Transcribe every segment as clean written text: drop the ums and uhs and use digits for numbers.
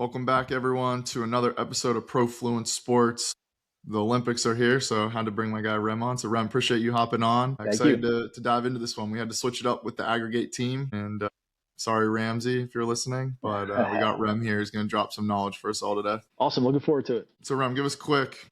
Welcome back, everyone, to another episode of Profluence Sports. The Olympics are here, so I had to bring my guy Rem on. So, Rem, appreciate you hopping on. Thank Excited you. to dive into this one. We had to switch it up with the Aggregate team. And sorry, Ramsey, if you're listening, but we got Rem here. He's going to drop some knowledge for us all today. Awesome. Looking forward to it. So, Rem, give us a quick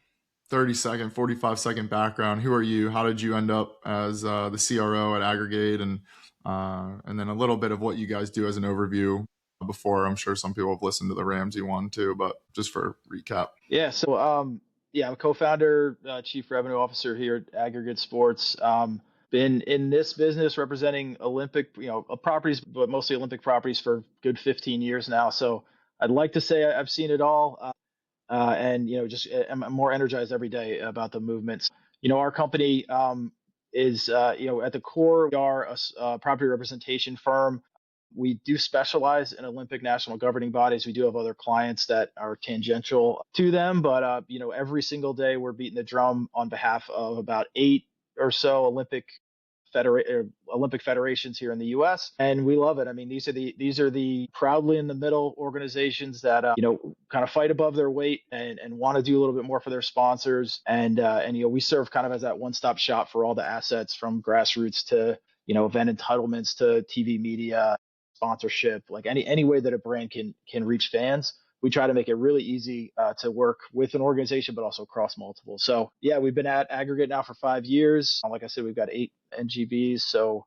30-second, 45-second background. Who are you? How did you end up as the CRO at Aggregate? And then a little bit of what you guys do as an overview before. I'm sure some people have listened to the Ramsey one too, but just for recap. Yeah. So, I'm a co-founder, chief revenue officer here at Aggregate Sports. Been in this business representing Olympic, properties, but mostly Olympic properties for good 15 years now. So I'd like to say I've seen it all. And I'm more energized every day about the movements. Our company is, at the core, we are a property representation firm. We do specialize in Olympic national governing bodies. We do have other clients that are tangential to them, but every single day we're beating the drum on behalf of about 8 or so Olympic federations here in the U.S. and we love it. I mean, these are the proudly in the middle organizations that kind of fight above their weight and want to do a little bit more for their sponsors. And we serve kind of as that one-stop shop for all the assets from grassroots to event entitlements to TV media, sponsorship, like any way that a brand can reach fans. We try to make it really easy to work with an organization, but also across multiple. So yeah, we've been at Aggregate now for 5 years. Like I said, we've got 8 NGBs. So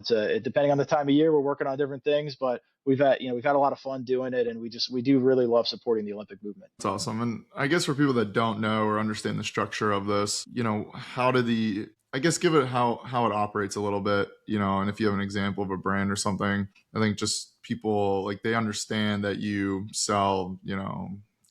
it's depending on the time of year, we're working on different things, but we've had a lot of fun doing it. And we do really love supporting the Olympic movement. That's awesome. And I guess for people that don't know or understand the structure of this, give it how it operates a little bit, and if you have an example of a brand or something, I think just people, like, they understand that you sell,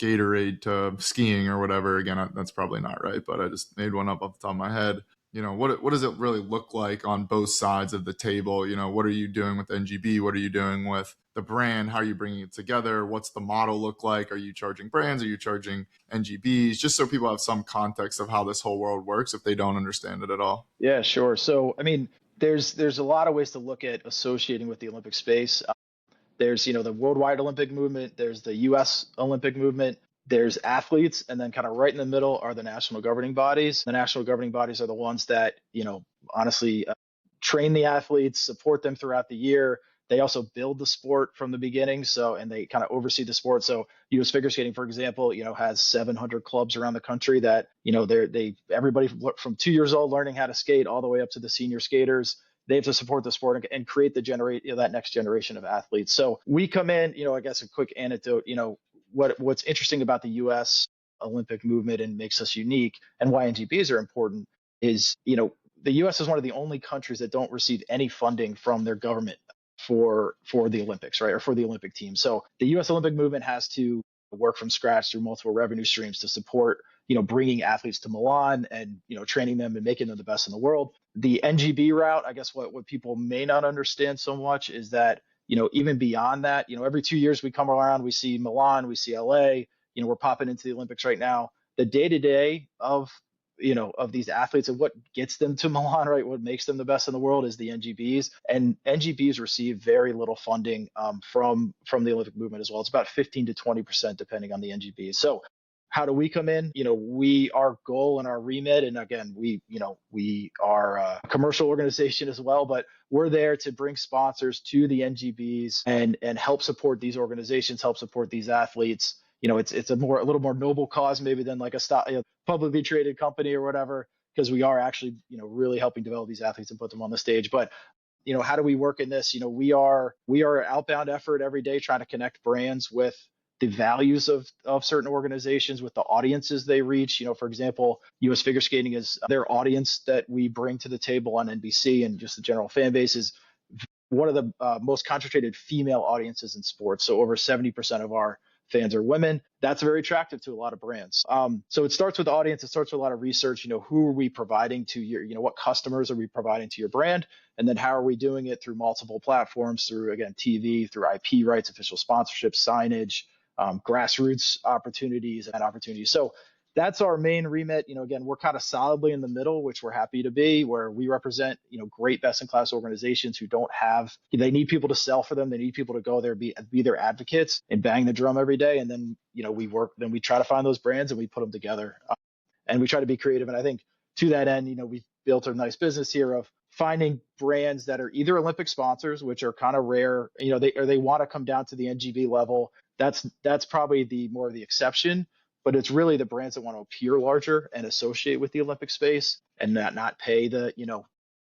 Gatorade to skiing or whatever. Again, that's probably not right, but I just made one up off the top of my head. What does it really look like on both sides of the table? What are you doing with NGB? What are you doing with the brand? How are you bringing it together? What's the model look like? Are you charging brands? Are you charging NGBs? Just so people have some context of how this whole world works if they don't understand it at all. Yeah, sure. So, I mean, there's a lot of ways to look at associating with the Olympic space. There's, the worldwide Olympic movement. There's the U.S. Olympic movement. There's athletes, and then kind of right in the middle are the national governing bodies. The national governing bodies are the ones that, honestly train the athletes, support them throughout the year. They also build the sport from the beginning. And they kind of oversee the sport. So U.S. figure skating, for example, has 700 clubs around the country that, everybody from 2 years old learning how to skate all the way up to the senior skaters. They have to support the sport and create that next generation of athletes. So we come in, I guess a quick anecdote, what's interesting about the U.S. Olympic movement and makes us unique, and why NGBs are important, is the U.S. is one of the only countries that don't receive any funding from their government for the Olympics, right, or for the Olympic team. So the U.S. Olympic movement has to work from scratch through multiple revenue streams to support bringing athletes to Milan and training them and making them the best in the world. The NGB route, I guess what people may not understand so much is that even beyond that, every 2 years we come around, we see Milan, we see LA, we're popping into the Olympics right now. The day-to-day of these athletes and what gets them to Milan, right, what makes them the best in the world is the NGBs. And NGBs receive very little funding from the Olympic movement as well. It's about 15 to 20% depending on the NGBs. So how do we come in? Our goal and our remit, and again, we are a commercial organization as well, but we're there to bring sponsors to the NGBs and help support these organizations, help support these athletes. It's a little more noble cause maybe than like a publicly traded company or whatever, because we are actually really helping develop these athletes and put them on the stage. But how do we work in this? We are an outbound effort every day trying to connect brands with the values of certain organizations, with the audiences they reach. For example, U.S. figure skating is their audience that we bring to the table on NBC, and just the general fan base is one of the most concentrated female audiences in sports. So over 70% of our fans are women. That's very attractive to a lot of brands. So it starts with the audience. It starts with a lot of research. Who are we providing to your, what customers are we providing to your brand? And then how are we doing it through multiple platforms, through, again, TV, through IP rights, official sponsorship, signage, grassroots opportunities and opportunities. So that's our main remit. Again, we're kind of solidly in the middle, which we're happy to be, where we represent, great best in class organizations who don't have, they need people to sell for them. They need people to go there, be their advocates and bang the drum every day. And then, we try to find those brands and we put them together. And we try to be creative. And I think to that end, we've built a nice business here of finding brands that are either Olympic sponsors, which are kind of rare, they want to come down to the NGB level. That's probably the more of the exception, but it's really the brands that want to appear larger and associate with the Olympic space and not pay the,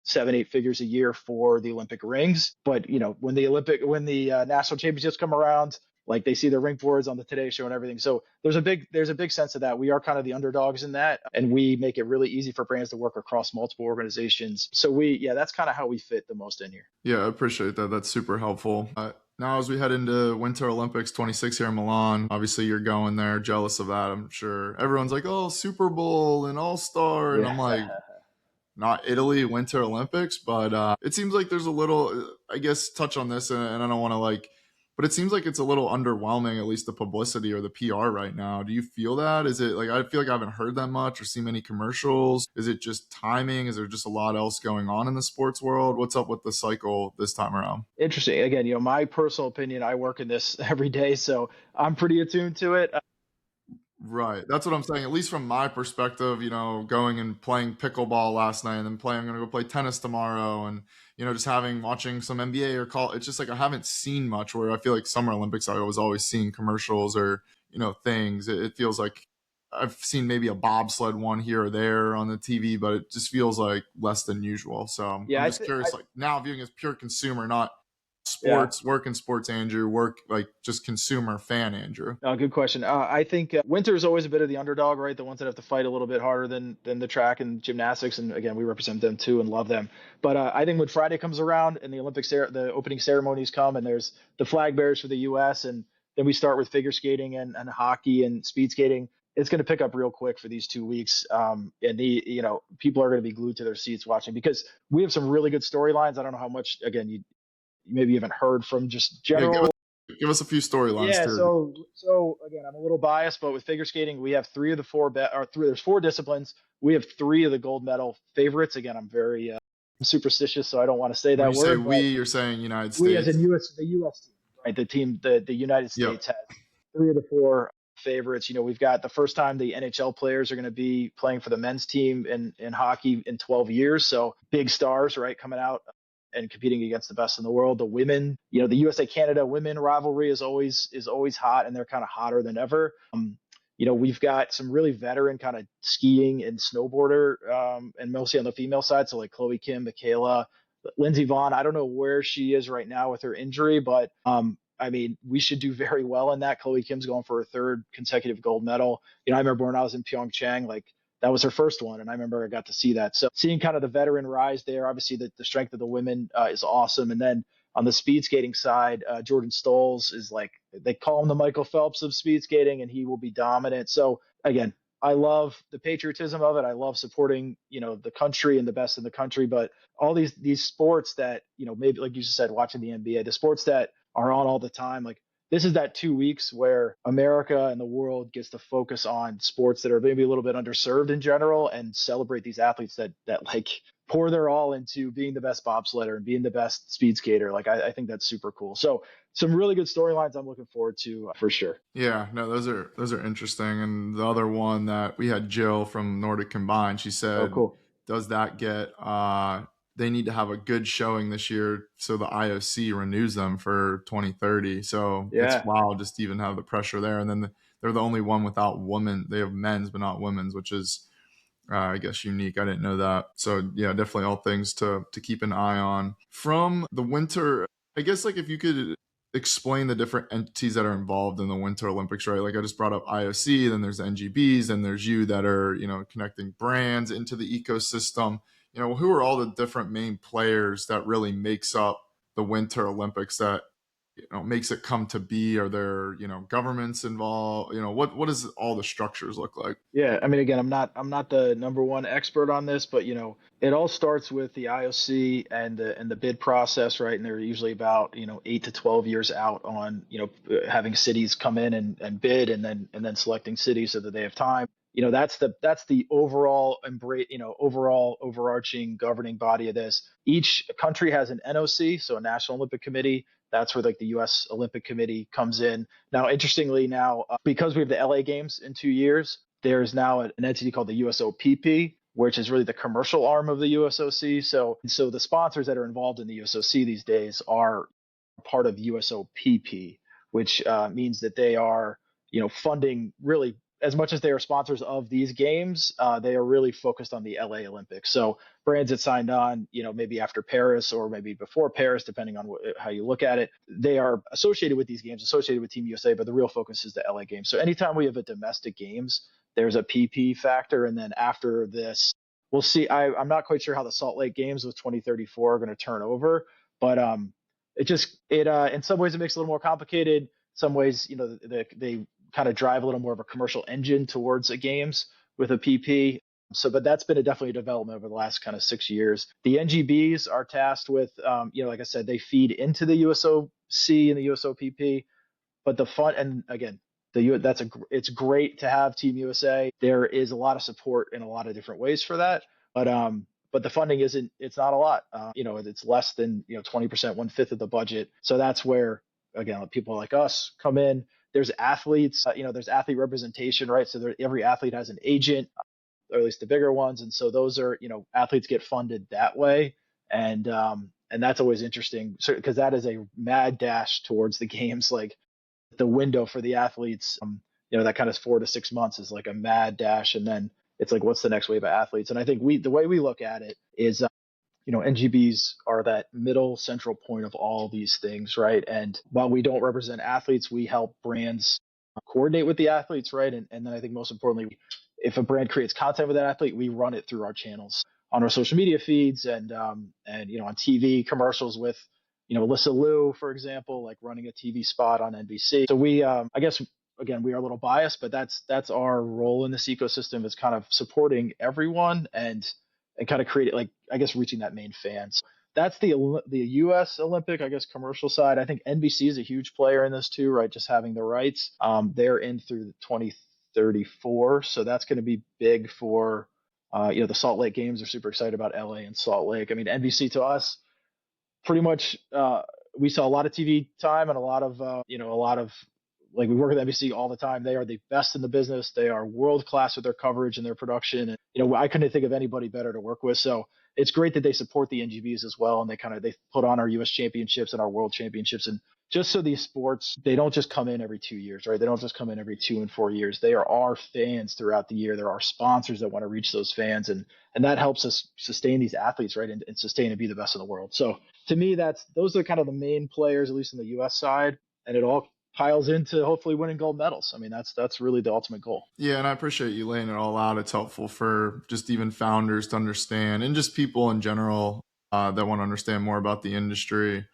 7-8 figures a year for the Olympic rings. But when the national championships come around, like they see the ring boards on the Today Show and everything. So there's a big sense of that. We are kind of the underdogs in that, and we make it really easy for brands to work across multiple organizations. So that's kind of how we fit the most in here. Yeah, I appreciate that. That's super helpful. Now, as we head into Winter Olympics 26 here in Milan, obviously you're going there. Jealous of that, I'm sure. Everyone's like, oh, Super Bowl and All-Star. And I'm like, not Italy Winter Olympics, but it seems like there's a little, I guess, touch on this, and I don't want to but it seems like it's a little underwhelming, at least the publicity or the PR right now. Do you feel that? Is it I feel like I haven't heard that much or seen many commercials? Is it just timing? Is there just a lot else going on in the sports world? What's up with the cycle this time around? Interesting. Again, my personal opinion, I work in this every day, so I'm pretty attuned to it. Right. That's what I'm saying. At least from my perspective, going and playing pickleball last night and then I'm going to go play tennis tomorrow and, just watching some NBA or call. It's just I haven't seen much, where I feel like Summer Olympics, I was always seeing commercials or, things. It feels like I've seen maybe a bobsled one here or there on the TV, but it just feels like less than usual. So I'm just curious, now viewing as pure consumer, not sports, work in sports, Andrew, work just consumer fan, Andrew. Good question. I think winter is always a bit of the underdog, right? The ones that have to fight a little bit harder than the track and gymnastics. And again, we represent them too and love them. But I think when Friday comes around and the the opening ceremonies come and there's the flag bearers for the U.S. and then we start with figure skating and hockey and speed skating, it's going to pick up real quick for these 2 weeks. And people are going to be glued to their seats watching because we have some really good storylines. I don't know how much, again, you maybe haven't heard from just general. Yeah, give us a few storylines. Yeah, too. So again, I'm a little biased, but with figure skating, we have three of the four there's four disciplines. We have three of the gold medal favorites. Again, I'm very superstitious, so I don't want to say that word. You're saying United States. We as in the U.S. team, right? The team, the United States has three of the four favorites. We've got the first time the NHL players are going to be playing for the men's team in hockey in 12 years. So big stars, right, coming out and competing against the best in the world. The women, the USA Canada women rivalry is always hot, and they're kind of hotter than ever. We've got some really veteran kind of skiing and snowboarder, and mostly on the female side. So like Chloe Kim, Michaela, Lindsey Vonn. I don't know where she is right now with her injury, but we should do very well in that. Chloe Kim's going for her third consecutive gold medal. I remember when I was in Pyeongchang, that was her first one, and I remember I got to see that. So seeing kind of the veteran rise there, obviously the strength of the women is awesome. And then on the speed skating side, Jordan Stolz is they call him the Michael Phelps of speed skating, and he will be dominant. So again, I love the patriotism of it. I love supporting, the country and the best in the country. But all these sports that, maybe like you just said, watching the NBA, the sports that are on all the time, this is that 2 weeks where America and the world gets to focus on sports that are maybe a little bit underserved in general and celebrate these athletes that pour their all into being the best bobsledder and being the best speed skater. I think that's super cool. So some really good storylines I'm looking forward to for sure. Yeah, no, those are interesting. And the other one that we had, Jill from Nordic Combined, she said, oh, cool. Does that get they need to have a good showing this year so the IOC renews them for 2030. So it's wild just to even have the pressure there. And then they're the only one without women. They have men's but not women's, which is I guess unique. I didn't know that. So yeah, definitely all things to keep an eye on. From the winter, I guess if you could explain the different entities that are involved in the Winter Olympics, right? I just brought up IOC, then there's the NGBs, and there's you that are, connecting brands into the ecosystem. Who are all the different main players that really makes up the Winter Olympics that, makes it come to be? Are there, governments involved? What does all the structures look like? Yeah. Again, I'm not the number one expert on this, but, it all starts with the IOC and the bid process, right? And they're usually about, 8 to 12 years out on, having cities come in and bid and then selecting cities so that they have time. that's the overall embrace, overall overarching governing body of this. Each country has an NOC, so a National Olympic Committee. That's where like the U.S. Olympic Committee comes in. Now, interestingly, because we have the LA Games in 2 years, there's now an entity called the USOPP, which is really the commercial arm of the USOC. So the sponsors that are involved in the USOC these days are part of USOPP, which means that they are, funding really as much as they are sponsors of these games. They are really focused on the LA Olympics. So brands that signed on, maybe after Paris or maybe before Paris, depending on how you look at it, they are associated with these games, associated with Team USA, but the real focus is the LA Games. So anytime we have a domestic games, there's a PP factor, and then after this, we'll see. I'm not quite sure how the Salt Lake Games with 2034 are going to turn over, but it in some ways it makes it a little more complicated. Some ways, they kind of drive a little more of a commercial engine towards the games with a PP. So, but that's been definitely a development over the last kind of 6 years. The NGBs are tasked with, like I said, they feed into the USOC and the USOPP. But the fun, and again, it's great to have Team USA. There is a lot of support in a lot of different ways for that. But the funding it's not a lot. It's less than 20%, 1/5 of the budget. So that's where, again, people like us come in. There's athletes, there's athlete representation, right? So every athlete has an agent, or at least the bigger ones, and so those are, athletes get funded that way, and that's always interesting, because that is a mad dash towards the games. Like the window for the athletes, that kind of 4 to 6 months is like a mad dash, and then it's like, what's the next wave of athletes? And I think the way we look at it is, NGBs are that middle central point of all these things, right? And while we don't represent athletes, we help brands coordinate with the athletes, right? And then I think most importantly, if a brand creates content with that athlete, we run it through our channels on our social media feeds and on TV commercials with Alyssa Liu, for example, like running a TV spot on NBC. So we, I guess, again, we are a little biased, but that's our role in this ecosystem, is kind of supporting everyone and kind of create, like, I guess, reaching that main fan. So that's the U.S. Olympic, I guess, commercial side. I think NBC is a huge player in this too, right? Just having the rights. They're in through 2034, so that's going to be big for the Salt Lake Games. Are super excited about LA and Salt Lake. I mean, NBC to us, pretty much, we saw a lot of TV time and a lot of like, we work with NBC all the time. They are the best in the business. They are world class with their coverage and their production. And I couldn't think of anybody better to work with. So it's great that they support the NGBs as well, and they put on our U.S. championships and our world championships. And just so these sports, they don't just come in every 2 years, right? They don't just come in every 2 and 4 years. They are our fans throughout the year. There are sponsors that want to reach those fans, and that helps us sustain these athletes, right? And sustain and be the best in the world. So to me, those are kind of the main players, at least on the U.S. side, and it all piles into hopefully winning gold medals. I mean, that's really the ultimate goal. Yeah, and I appreciate you laying it all out. It's helpful for just even founders to understand, and just people in general that want to understand more about the industry,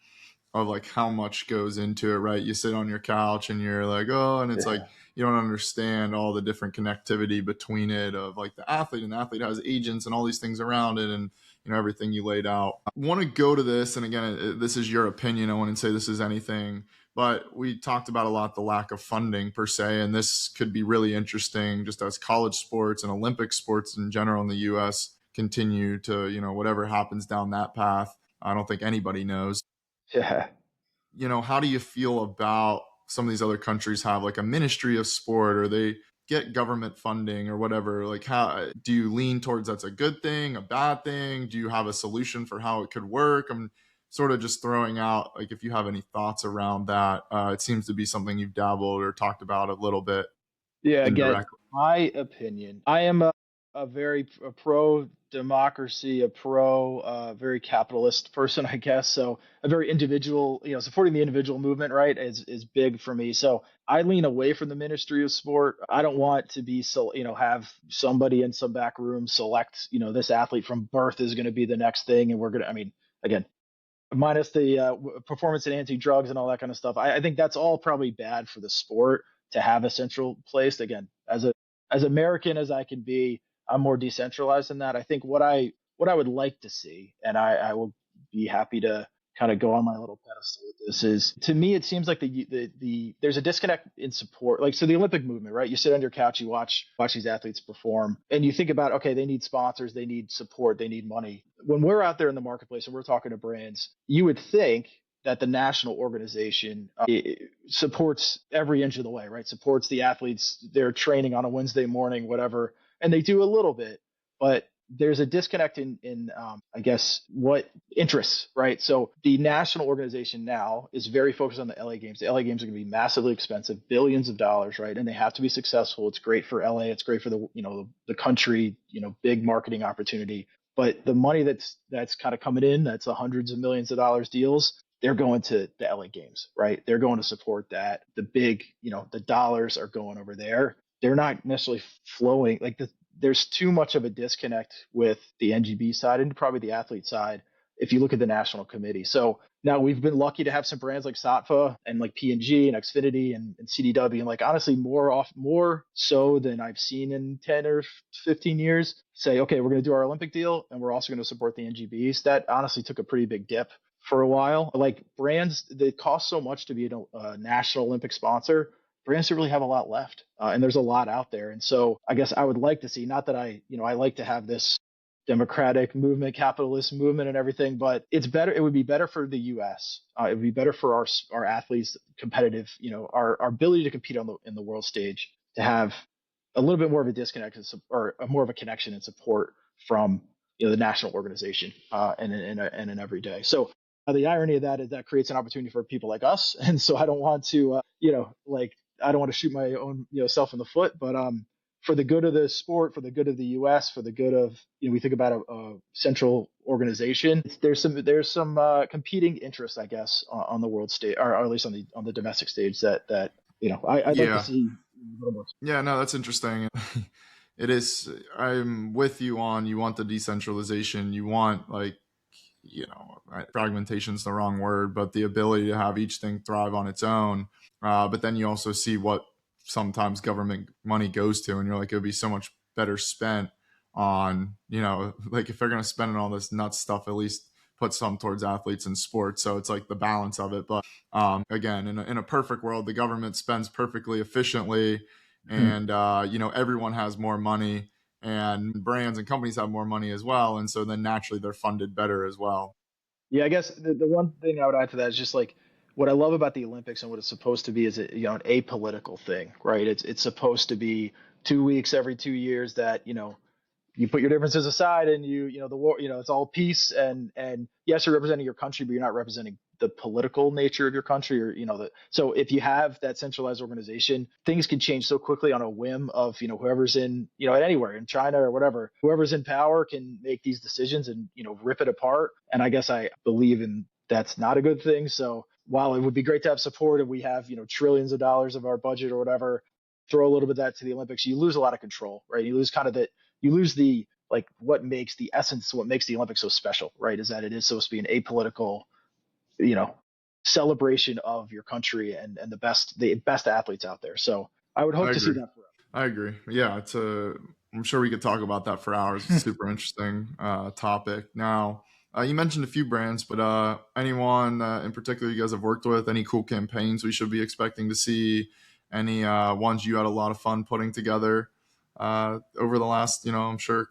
of like how much goes into it, right? You sit on your couch and you're like, oh, and it's like, you don't understand all the different connectivity between it, of like the athlete, and the athlete has agents and all these things around it, and everything you laid out. I want to go to this, and again, this is your opinion. I wouldn't say this is anything, but we talked about a lot the lack of funding per se, and this could be really interesting just as college sports and Olympic sports in general in the US continue to, whatever happens down that path. I don't think anybody knows. Yeah. How do you feel about some of these other countries have like a ministry of sport, or they get government funding or whatever? Like, how do you lean towards that's a good thing, a bad thing? Do you have a solution for how it could work? I'm sort of just throwing out, like, if you have any thoughts around that. It seems to be something you've dabbled or talked about a little bit. Yeah, again, my opinion, I am a very pro democracy, a pro very capitalist person, I guess. So a very individual, supporting the individual movement, right, is big for me. So I lean away from the Ministry of Sport. I don't want to be have somebody in some back room select, this athlete from birth is going to be the next thing, and we're going to, I mean, again, minus the performance enhancing drugs and all that kind of stuff. I think that's all probably bad for the sport to have a central place. Again, as American as I can be, I'm more decentralized than that. I think what I would like to see, and I will be happy to kind of go on my little pedestal with this is, to me it seems like there's a disconnect in support. Like, so the Olympic movement, right? You sit on your couch, you watch these athletes perform, and you think about, okay, they need sponsors, they need support, they need money. When we're out there in the marketplace and we're talking to brands, you would think that the national organization supports every inch of the way, right? Supports the athletes, their training on a Wednesday morning, whatever, and they do a little bit, but there's a disconnect in I guess, what interests, right? So the national organization now is very focused on the LA games. The LA games are going to be massively expensive, billions of dollars, right? And they have to be successful. It's great for LA. It's great for the country, big marketing opportunity. But the money that's kind of coming in, that's the hundreds of millions of dollars deals, they're going to the LA games, right? They're going to support that. The big, the dollars are going over there. They're not necessarily flowing like there's too much of a disconnect with the NGB side and probably the athlete side if you look at the national committee. So now we've been lucky to have some brands like Satva and like P&G and Xfinity and CDW, and like honestly more so than I've seen in 10 or 15 years say, okay, we're going to do our Olympic deal and we're also going to support the NGBs. That honestly took a pretty big dip for a while. Like brands, they cost so much to be a national Olympic sponsor. Brands don't really have a lot left, and there's a lot out there. And so I guess I would like to see, not that I like to have this democratic movement, capitalist movement and everything, but it's better. It would be better for the U.S. It would be better for our athletes, competitive, our ability to compete in the world stage, to have a little bit more of a disconnect or more of a connection and support from the national organization and in every day. So the irony of that is that creates an opportunity for people like us. And so I don't want to, I don't want to shoot my own, self in the foot, but for the good of the sport, for the good of the U.S., for the good of, we think about a central organization. There's some competing interests, I guess, on the world stage, or at least on the domestic stage that I'd like to see a little more. Yeah, no, that's interesting. It is. I'm with you on. You want the decentralization. You want fragmentation is the wrong word, but the ability to have each thing thrive on its own. But then you also see what sometimes government money goes to, and you're like, it would be so much better spent on, like if they're going to spend on all this nuts stuff, at least put some towards athletes and sports. So it's like the balance of it. But again, in a perfect world, the government spends perfectly efficiently, and everyone has more money, and brands and companies have more money as well, and so then naturally they're funded better as well. Yeah, I guess the one thing I would add to that is just like what I love about the Olympics and what it's supposed to be is an apolitical thing, right? It's supposed to be 2 weeks every 2 years that you put your differences aside and the war, it's all peace, and yes, you're representing your country, but you're not representing the political nature of your country, or so if you have that centralized organization, things can change so quickly on a whim of whoever's in anywhere in China or whatever, whoever's in power can make these decisions and rip it apart. And I guess I believe in that's not a good thing. So while it would be great to have support, and we have trillions of dollars of our budget or whatever, throw a little bit of that to the Olympics, you lose a lot of control, right? You lose kind of you lose the what makes the essence, what makes the Olympics so special, right? Is that it is supposed to be an apolitical, celebration of your country and the best athletes out there. So I would hope I to see agree. that forever. I agree. Yeah, I'm sure we could talk about that for hours. It's a super interesting topic. Now, you mentioned a few brands, but anyone in particular you guys have worked with? Any cool campaigns we should be expecting to see? Any ones you had a lot of fun putting together over the last, I'm sure,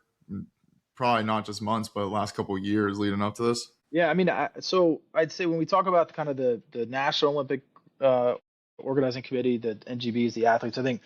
probably not just months, but the last couple of years leading up to this? Yeah, I mean, so I'd say when we talk about kind of the National Olympic uh, organizing committee, the NGBs, the athletes, I think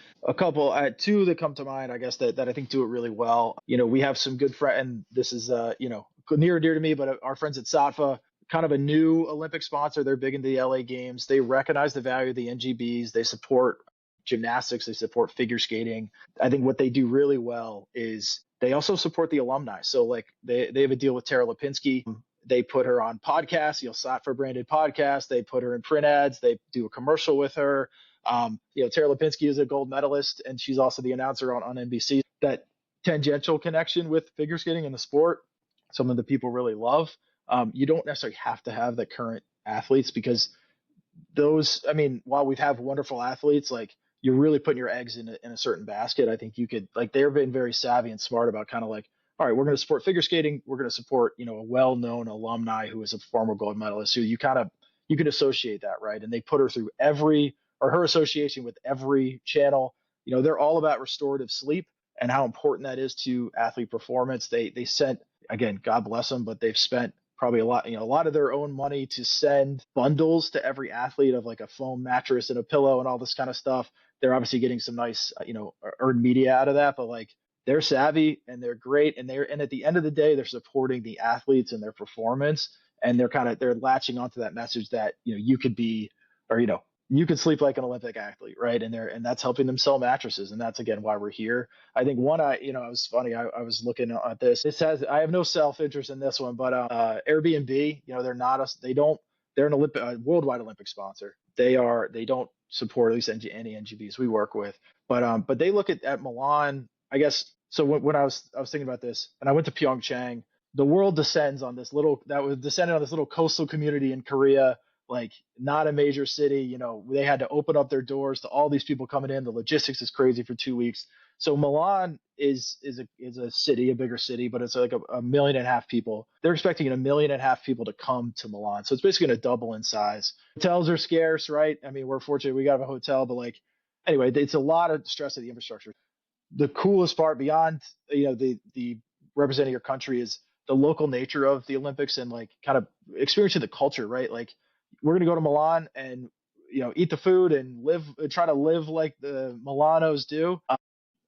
two that come to mind, I guess that I think do it really well. We have some good friends, and this is near and dear to me, but our friends at Satva, kind of a new Olympic sponsor. They're big into the LA Games. They recognize the value of the NGBs. They support gymnastics. They support figure skating. I think what they do really well is they also support the alumni. So like they have a deal with Tara Lipinski. They put her on podcasts, Satva branded podcasts. They put her in print ads. They do a commercial with her. Tara Lipinski is a gold medalist, and she's also the announcer on NBC. That tangential connection with figure skating and the sport, something that people really love. You don't necessarily have to have the current athletes, because while we have wonderful athletes, like you're really putting your eggs in a certain basket. I think you could, like, they've been very savvy and smart about kind of like, all right, we're going to support figure skating. We're going to support, a well-known alumni who is a former gold medalist. So you can associate that, right? And they put her through her association with every channel. They're all about restorative sleep and how important that is to athlete performance. They sent, again, God bless them, but they've spent probably a lot of their own money to send bundles to every athlete of like a foam mattress and a pillow and all this kind of stuff. They're obviously getting some nice, earned media out of that, but like they're savvy and they're great, and at the end of the day, they're supporting the athletes and their performance, and they're latching onto that message that you could be, or you could sleep like an Olympic athlete, right? And that's helping them sell mattresses, and that's again why we're here. I think it was funny. I was looking at this. It says I have no self interest in this one, but Airbnb, they're a worldwide Olympic sponsor. They don't support at least any NGBs we work with, but they look at Milan, I guess. So when I was thinking about this, and I went to Pyeongchang, the world descended on this little coastal community in Korea, like not a major city. They had to open up their doors to all these people coming in. The logistics is crazy for 2 weeks. So Milan is a city, a bigger city, but it's like a million and a half people. They're expecting 1.5 million people to come to Milan. So it's basically going to double in size. Hotels are scarce, right? I mean, we're fortunate we got a hotel, but like, anyway, it's a lot of stress of the infrastructure. The coolest part beyond, the representing your country is the local nature of the Olympics and like kind of experiencing the culture, right? Like we're going to go to Milan and, eat the food and try to live like the Milanos do.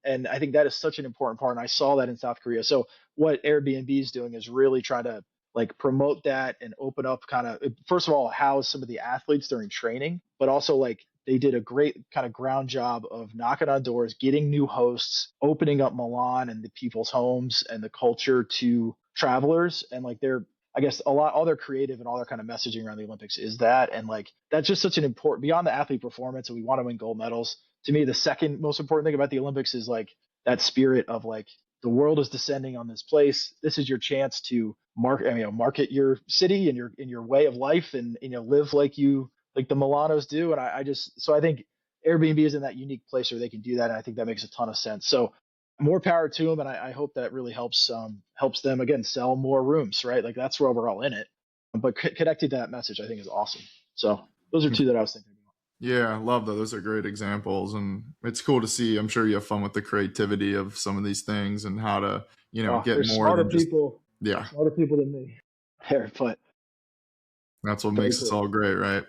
And I think that is such an important part. And I saw that in South Korea. So what Airbnb is doing is really trying to like promote that and open up kind of, first of all, house some of the athletes during training, but also like they did a great kind of ground job of knocking on doors, getting new hosts, opening up Milan and the people's homes and the culture to travelers. And like I guess all their creative and all their kind of messaging around the Olympics is that. And like, that's just such an important, beyond the athlete performance, and we want to win gold medals. To me, the second most important thing about the Olympics is like that spirit of like, the world is descending on this place. This is your chance to market your city and your way of life, and live like the Milanos do. And I think Airbnb is in that unique place where they can do that, and I think that makes a ton of sense. So more power to them, and I hope that really helps them again sell more rooms, right? Like that's where we're all in it. But connected to that message, I think is awesome. So those are two that I was thinking about. Yeah, I love that. Those are great examples, and it's cool to see. I'm sure you have fun with the creativity of some of these things and how to, get There's more than just smarter people than me. There, but that's what makes us all great, right?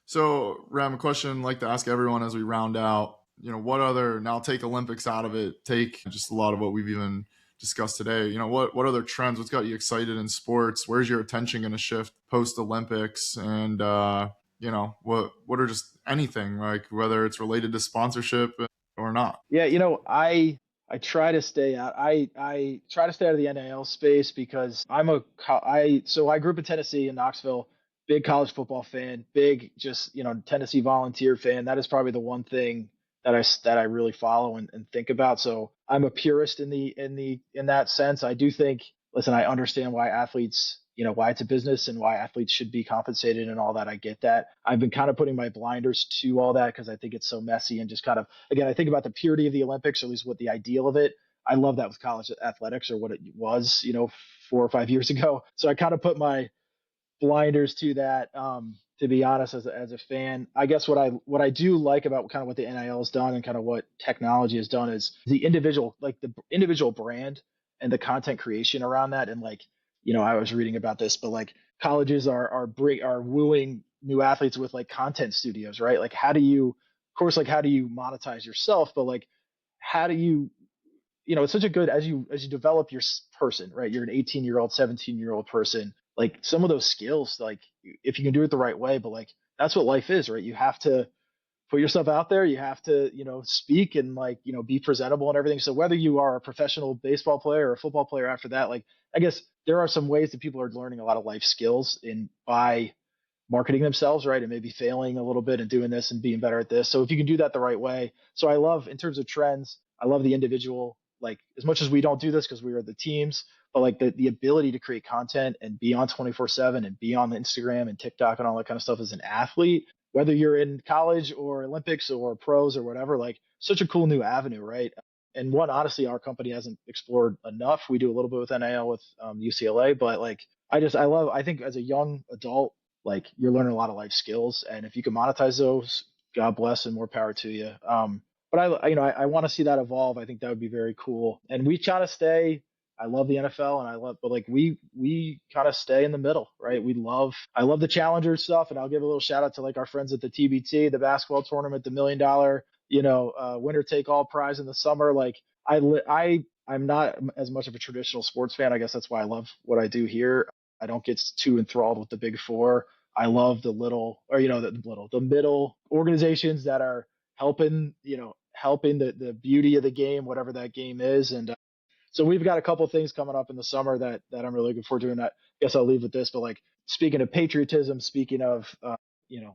So, Ram, a question I'd like to ask everyone as we round out. What other, now take Olympics out of it, take just a lot of what we've even discussed today. What other trends? What's got you excited in sports? Where's your attention going to shift post Olympics? And what are just anything, like whether it's related to sponsorship or not? Yeah, I try to stay out. I try to stay out of the NIL space because I grew up in Tennessee in Knoxville, big college football fan, big just Tennessee Volunteer fan. That is probably the one thing that I really follow and think about. So I'm a purist in that sense. I do think, listen, I understand why athletes, why it's a business and why athletes should be compensated and all that. I get that. I've been kind of putting my blinders to all that because I think it's so messy and just kind of, again, I think about the purity of the Olympics, or at least what the ideal of it. I love that with college athletics, or what it was, 4 or 5 years ago. So I kind of put my blinders to that. To be honest, as a fan, I guess what I do like about kind of what the NIL has done and kind of what technology has done is the individual brand and the content creation around that. And like, I was reading about this, but like colleges are wooing new athletes with like content studios, right? Like how do you monetize yourself, but like how do you, it's such a good, as you develop your person, right? You're an 18-year-old, 17-year-old person. Like some of those skills, like if you can do it the right way, but like that's what life is, right? You have to put yourself out there. You have to, speak and like, be presentable and everything. So whether you are a professional baseball player or a football player after that, like I guess there are some ways that people are learning a lot of life skills by marketing themselves, right? And maybe failing a little bit and doing this and being better at this. So if you can do that the right way. So I love, in terms of trends, I love the individual, like as much as we don't do this because we are the teams, but like the ability to create content and be on 24/7 and be on the Instagram and TikTok and all that kind of stuff as an athlete, whether you're in college or Olympics or pros or whatever, like such a cool new avenue, right? and one, honestly, our company hasn't explored enough. We do a little bit with NIL with UCLA, but like I think as a young adult, like you're learning a lot of life skills, and if you can monetize those, God bless and more power to you. But I want to see that evolve. I think that would be very cool. And we try to stay. I love the NFL and but like we kind of stay in the middle, right? I love the challenger stuff, and I'll give a little shout out to like our friends at the TBT, the basketball tournament, the $1 million, winner take all prize in the summer. Like I'm not as much of a traditional sports fan. I guess that's why I love what I do here. I don't get too enthralled with the big four. I love the little, or the middle organizations that are helping the beauty of the game, whatever that game is. And so we've got a couple things coming up in the summer that I'm really looking forward to. And I guess I'll leave with this, but like speaking of patriotism, speaking of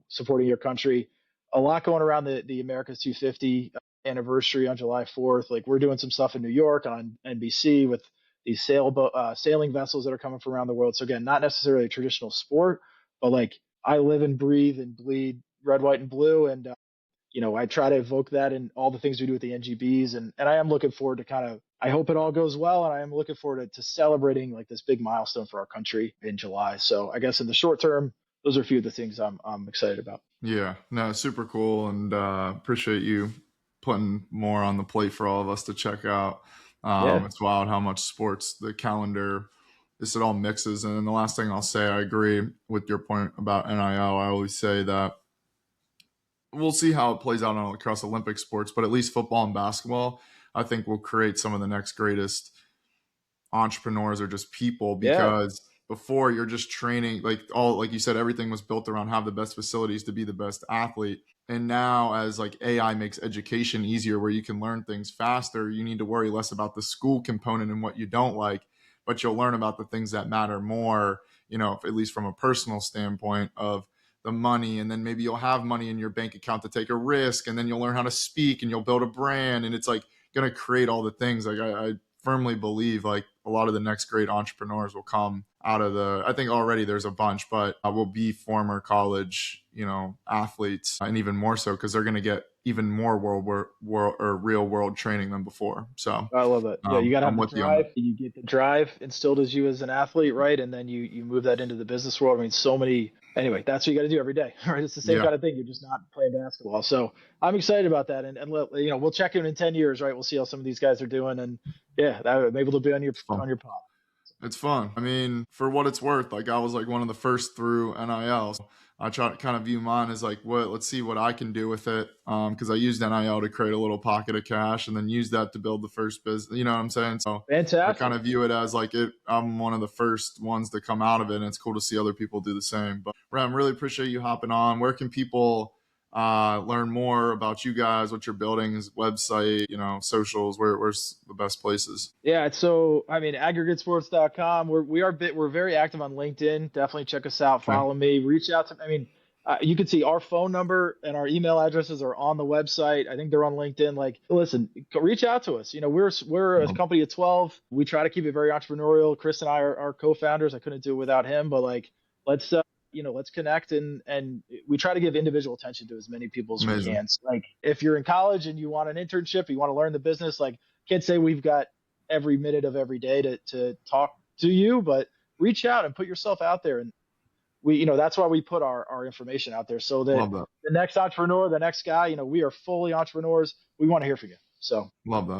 supporting your country, a lot going around the America's 250 anniversary on July 4th. Like we're doing some stuff in New York on NBC with these sailing vessels that are coming from around the world. So again, not necessarily a traditional sport, but like I live and breathe and bleed red, white, and blue, and I try to evoke that in all the things we do with the NGBs, and I am looking forward to I hope it all goes well, and I am looking forward to celebrating like this big milestone for our country in July. So I guess in the short term, those are a few of the things I'm excited about. Yeah, no, super cool, and appreciate you putting more on the plate for all of us to check out. Yeah. It's wild how much sports, the calendar, it all mixes. And then the last thing I'll say, I agree with your point about NIL. I always say that we'll see how it plays out across Olympic sports, but at least football and basketball, I think will create some of the next greatest entrepreneurs or just people, Yeah. because before you're just training, like you said, everything was built around have the best facilities to be the best athlete. And now as like AI makes education easier where you can learn things faster, you need to worry less about the school component and what you don't like, but you'll learn about the things that matter more, at least from a personal standpoint of the money. And then maybe you'll have money in your bank account to take a risk, and then you'll learn how to speak and you'll build a brand, and it's like going to create all the things. Like I firmly believe like a lot of the next great entrepreneurs will come out of I think already there's a bunch, but will be former college, athletes, and even more so because they're going to get even more real world training than before. So I love it. Yeah, you got to I'm have the with you on that. drive. You get the drive instilled as you as an athlete, right? And then you move that into the business world. I mean, so many. Anyway, that's what you got to do every day, right? It's the same Yeah. kind of thing. You're just not playing basketball. So I'm excited about that. And we'll check in 10 years, right? We'll see how some of these guys are doing. And yeah, maybe they'll be on your pod. It's fun. I mean, for what it's worth, like I was like one of the first through NIL. So I try to kind of view mine as like, let's see what I can do with it. Because I used NIL to create a little pocket of cash and then use that to build the first business. You know what I'm saying? So Fantastic. I kind of view it as like I'm one of the first ones to come out of it, and it's cool to see other people do the same. But Rem, really appreciate you hopping on. Where can people learn more about you guys, what you're building, website, socials, where's the best places? Yeah, so I mean, aggregatesports.com. We're very active on LinkedIn. Definitely check us out. Follow me. Reach out to. I mean, you can see our phone number and our email addresses are on the website. I think they're on LinkedIn. Like, listen, reach out to us. We're a company of 12. We try to keep it very entrepreneurial. Chris and I are co-founders. I couldn't do it without him. But like, let's connect and we try to give individual attention to as many people as we can. So, like, if you're in college and you want an internship, you want to learn the business, like, can't say we've got every minute of every day to talk to you, but reach out and put yourself out there. And that's why we put our information out there so that the next entrepreneur, the next guy, we are fully entrepreneurs. We want to hear from you. So love that.